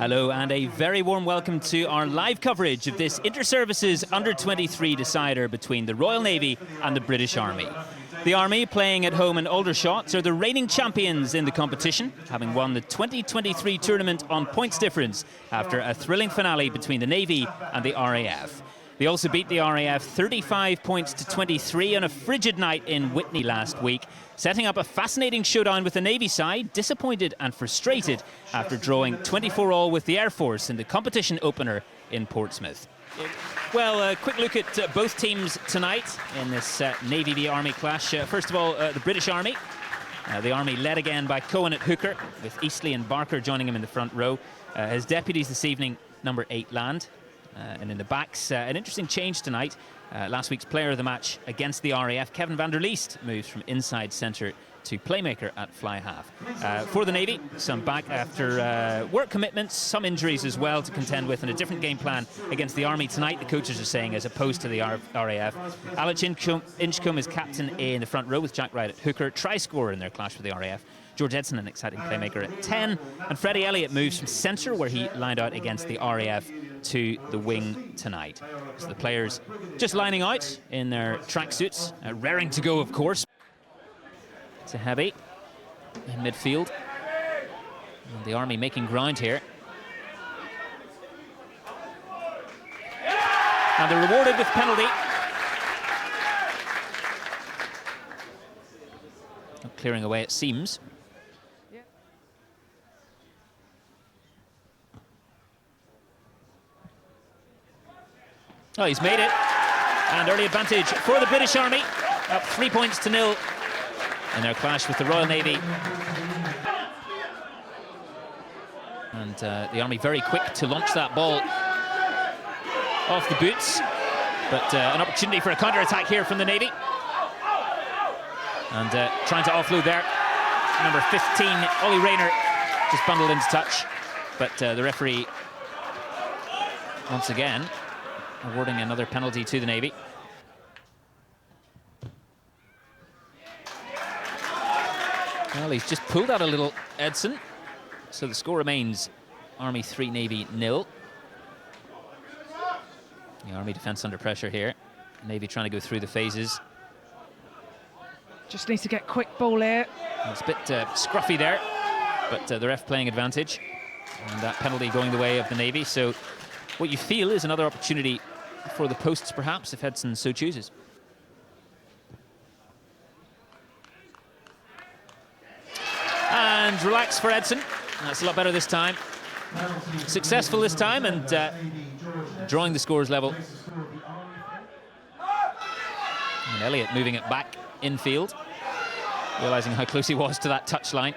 Hello and a very warm welcome to our live coverage of this Inter-Services Under-23 decider between the Royal Navy and the British Army. The Army, playing at home in Aldershot, are the reigning champions in the competition, having won the 2023 tournament on points difference after a thrilling finale between the Navy and the RAF. They also beat the RAF 35 points to 23 on a frigid night in Witney last week, setting up a fascinating showdown with the Navy side, disappointed and frustrated after drawing 24-all with the Air Force in the competition opener in Portsmouth. Well, a quick look at both teams tonight in this Navy v Army clash. First of all, the British Army. The Army led again by Cohen at hooker, with Eastley and Barker joining him in the front row. His deputies this evening, number 8 Land. And in the backs, an interesting change tonight. Last week's player of the match against the RAF, Kevin van der Leest, moves from inside centre to playmaker at fly half. For the Navy, some back after work commitments, some injuries as well to contend with, and a different game plan against the Army tonight, the coaches are saying, as opposed to the RAF. Alex Inchcombe is captain in the front row with Jack Wright at hooker, try-scorer in their clash with the RAF. George Edson, an exciting playmaker at 10, and Freddie Elliott moves from centre, where he lined out against the RAF, to the wing tonight. So the players just lining out in their tracksuits, raring to go, of course. It's a heavy in midfield. And the Army making ground here. And they're rewarded with penalty. Not clearing away, it seems. Oh, he's made it. And early advantage for the British Army. Up 3 points to 0 in their clash with the Royal Navy. And the Army very quick to launch that ball off the boots. But an opportunity for a counter-attack here from the Navy. And trying to offload there. Number 15, Ollie Rayner, just bundled into touch. But the referee, once again, awarding another penalty to the Navy. Well, he's just pulled out a little, Edson. So the score remains Army 3, Navy 0. The Army defence under pressure here. Navy trying to go through the phases. Just needs to get quick ball here. It's a bit scruffy there, but the ref playing advantage. And that penalty going the way of the Navy. So what you feel is another opportunity for the posts, perhaps, if Edson so chooses. And relax for Edson. That's a lot better this time. Successful this time, and drawing the scores level. And Elliott moving it back infield, realising how close he was to that touchline.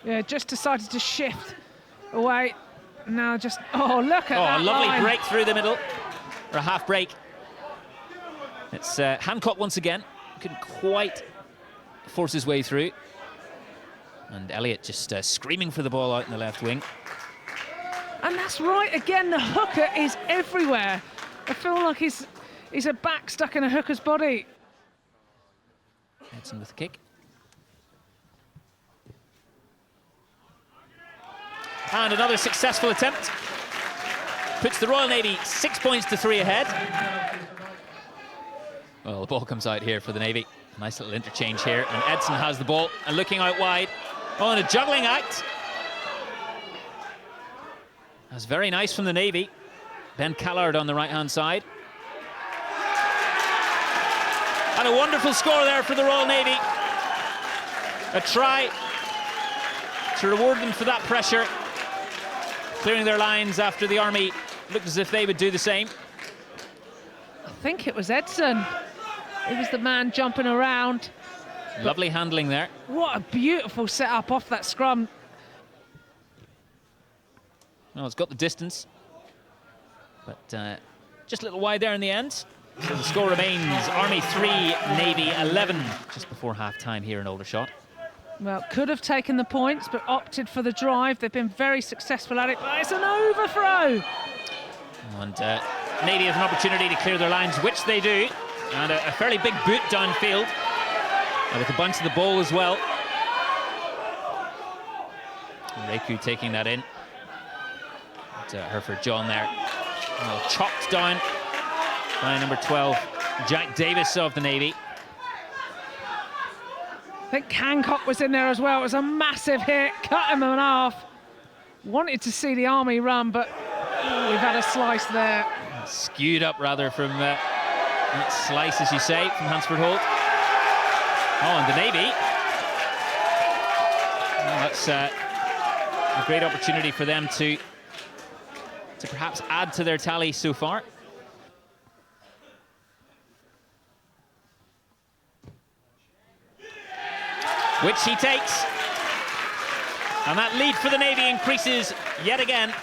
Yeah, just decided to shift away. Now just, oh, look at that a lovely line. Break through the middle, or a half break. It's Hancock once again. Couldn't quite force his way through. And Elliott just screaming for the ball out in the left wing. And that's right, again, the hooker is everywhere. I feel like he's a back stuck in a hooker's body. Edson with the kick. And another successful attempt. Puts the Royal Navy 6 points to 3 ahead. Well, the ball comes out here for the Navy. Nice little interchange here, and Edson has the ball and looking out wide. Oh, and a juggling act. That's very nice from the Navy. Ben Callard on the right-hand side. And a wonderful score there for the Royal Navy. A try to reward them for that pressure. Clearing their lines after the Army looked as if they would do the same. I think it was Edson. He was the man jumping around. Lovely handling there. What a beautiful setup off that scrum. Well, it's got the distance, but just a little wide there in the end. So the score remains Army 3, Navy 11, just before half-time here in Aldershot. Well, could have taken the points, but opted for the drive. They've been very successful at it, but it's an overthrow. And Navy have an opportunity to clear their lines, which they do. And a fairly big boot downfield, with a bunch of the ball as well. And Reku taking that in. Hereford John there. Well, chopped down by number 12, Jack Davis of the Navy. I think Hancock was in there as well. It was a massive hit, cut him in half. Wanted to see the Army run, but we've had a slice there. Skewed up rather from that slice, as you say, from Hansford Holt. Oh, and the Navy. Well, that's a great opportunity for them to perhaps add to their tally so far. Which he takes. And that lead for the Navy increases yet again.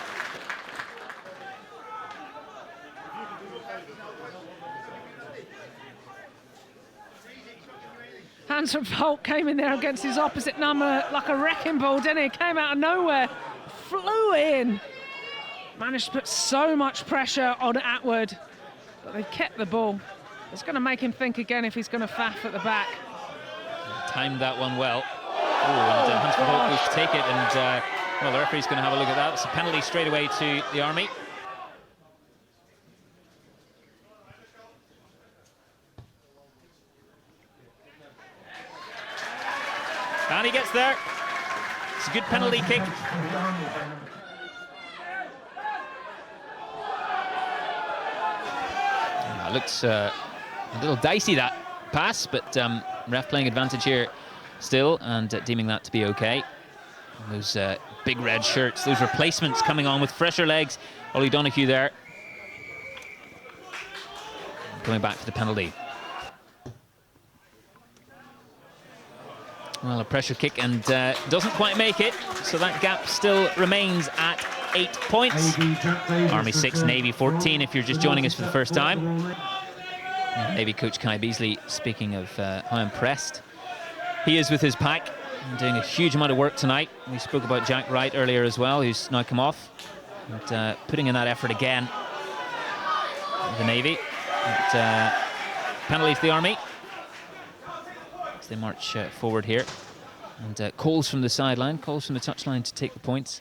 Hansford Holt came in there against his opposite number like a wrecking ball, didn't he? Came out of nowhere, flew in. Managed to put so much pressure on Atwood, but they kept the ball. It's going to make him think again if he's going to faff at the back. Timed that one well. Oh, and Hansford Holt goes to take it, and well, the referee's going to have a look at that. It's a penalty straight away to the Army. And he gets there. It's a good penalty kick. Looks a little dicey, that pass, but ref playing advantage here still, and deeming that to be okay. And those big red shirts, those replacements coming on with fresher legs. Ollie Donoghue there. Coming back for the penalty. Well, a pressure kick, and doesn't quite make it, so that gap still remains at 8 points. Army 6, Navy 14, if you're just joining us for the first time. Navy coach Kai Beasley speaking of how impressed he is with his pack, and doing a huge amount of work tonight. We spoke about Jack Wright earlier as well, who's now come off, and putting in that effort again. The Navy, and, penalty to the Army as they march forward here, and calls from the sideline, calls from the touchline to take the points.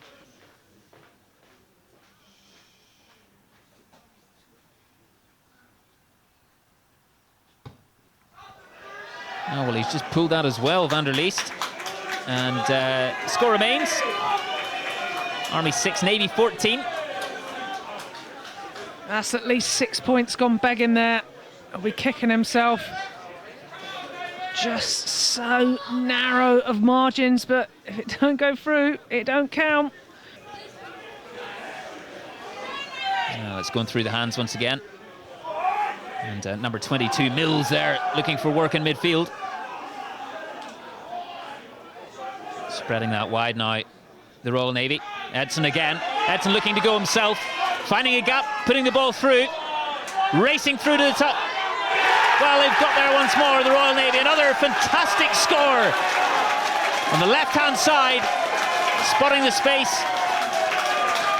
Oh, well, he's just pulled that as well, Van der Leest. And score remains. Army 6, Navy 14. That's at least 6 points gone begging there. He'll be kicking himself. Just so narrow of margins, but if it don't go through, it don't count. It's going through the hands once again. And number 22, Mills there, looking for work in midfield. Spreading that wide now, the Royal Navy. Edson again. Edson looking to go himself, finding a gap, putting the ball through, racing through to the top. Well, they've got there once more, the Royal Navy. Another fantastic score on the left-hand side, spotting the space.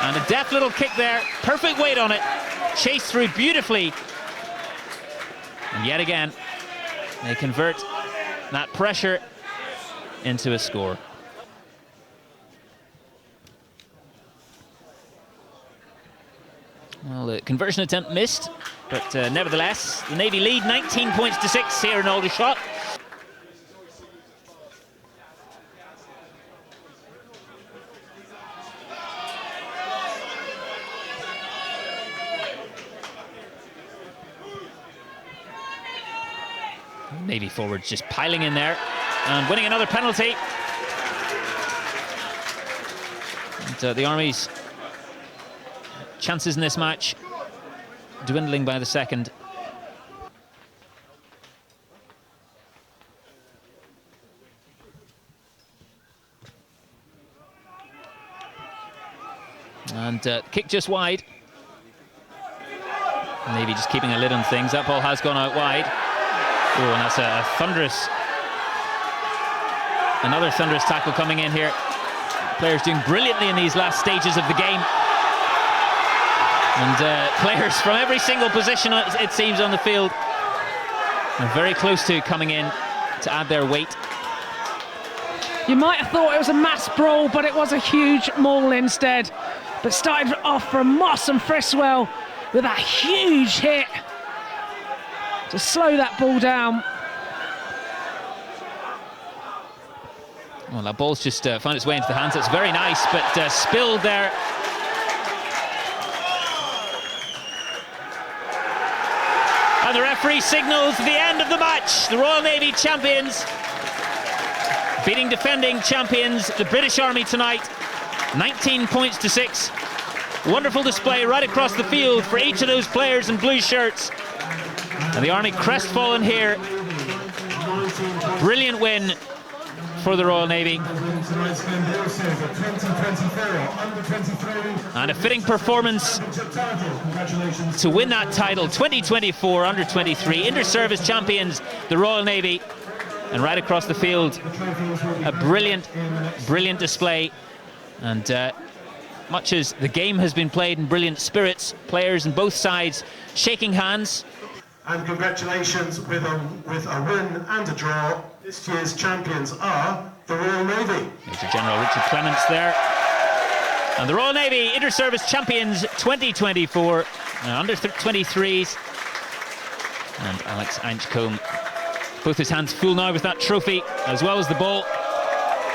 And a deft little kick there, perfect weight on it, chased through beautifully. And yet again, they convert that pressure into a score. Well, the conversion attempt missed, but nevertheless, the Navy lead 19 points to 6 here in Aldershot. Navy forwards just piling in there and winning another penalty. And the Army's chances in this match dwindling by the second. And kick just wide. Navy just keeping a lid on things. That ball has gone out wide. Oh, and that's a thunderous, another thunderous tackle coming in here. Players doing brilliantly in these last stages of the game. And players from every single position, it seems, on the field are very close to coming in to add their weight. You might have thought it was a mass brawl, but it was a huge maul instead. but started off from Moss and Friswell with a huge hit to slow that ball down. Well, that ball's just found its way into the hands. It's very nice, but spilled there. And the referee signals the end of the match. The Royal Navy champions, beating defending champions, the British Army tonight, 19 points to 6. Wonderful display right across the field for each of those players in blue shirts. And the Army crestfallen here. Brilliant win for the Royal Navy. And a fitting performance to win that title. 2024 under-23 inter-service champions, the Royal Navy. And right across the field, a brilliant display. And much as the game has been played in brilliant spirits, players on both sides shaking hands. And congratulations with a win and a draw. This year's champions are the Royal Navy. Major General Richard Clements there. And the Royal Navy inter-service champions 2024 under-23s. And Alex Anchcombe, both his hands full now with that trophy, as well as the ball.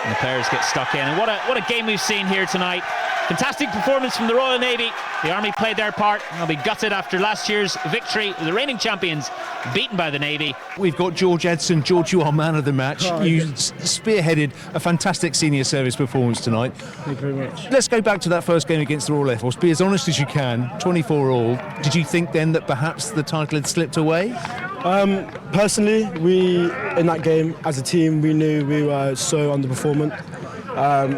And the players get stuck in. And what a game we've seen here tonight. Fantastic performance from the Royal Navy. The Army played their part. They'll be gutted after last year's victory. The reigning champions beaten by the Navy. We've got George Edson. George, you are man of the match. You spearheaded a fantastic senior service performance tonight. Thank you very much. Let's go back to that first game against the Royal Air Force. Be as honest as you can, 24 all. Did you think then that perhaps the title had slipped away? Personally, in that game, as a team, we knew we were so underperforming.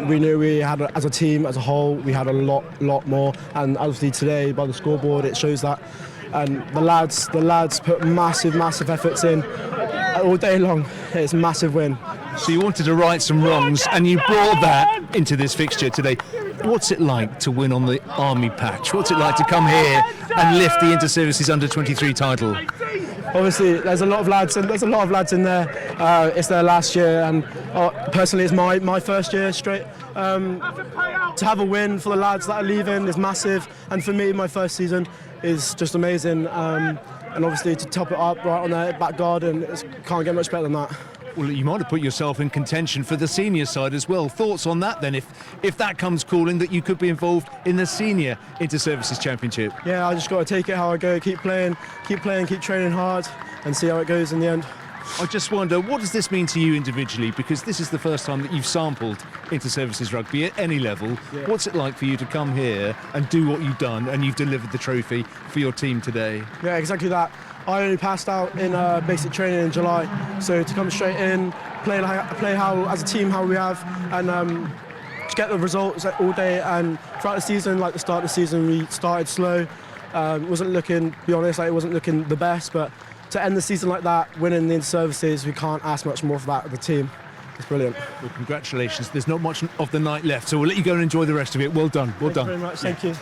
We knew we had, as a team, as a whole, we had a lot more. And obviously today, by the scoreboard, it shows that. And the lads put massive efforts in all day long. It's a massive win. So you wanted to right some wrongs, and you brought that into this fixture today. What's it like to win on the Army patch? What's it like to come here and lift the Inter-Services Under-23 title? Obviously, there's a lot of lads, and there's a lot of lads in there. It's their last year, and personally, it's my first year straight. To have a win for the lads that are leaving is massive, and for me, my first season is just amazing. And obviously, to top it up right on their back garden, it can't get much better than that. Well, you might have put yourself in contention for the senior side as well. Thoughts on that then, if that comes calling, that you could be involved in the senior Inter-Services Championship? Yeah, I just got to take it how I go, keep playing, keep training hard, and see how it goes in the end. I just wonder, what does this mean to you individually? Because this is the first time that you've sampled Inter-Services rugby at any level. Yeah. What's it like for you to come here and do what you've done, and you've delivered the trophy for your team today? Yeah, exactly that. I only passed out in basic training in July, so to come straight in, play how as a team how we have, and to get the results all day. And throughout the season, like the start of the season, we started slow. Wasn't looking, to be honest, it wasn't looking the best. But to end the season like that, winning the Inter-Services, we can't ask much more for that of the team. It's brilliant. Well, congratulations. There's not much of the night left, so we'll let you go and enjoy the rest of it. Well done. Well done. Thank you very much. Thank you.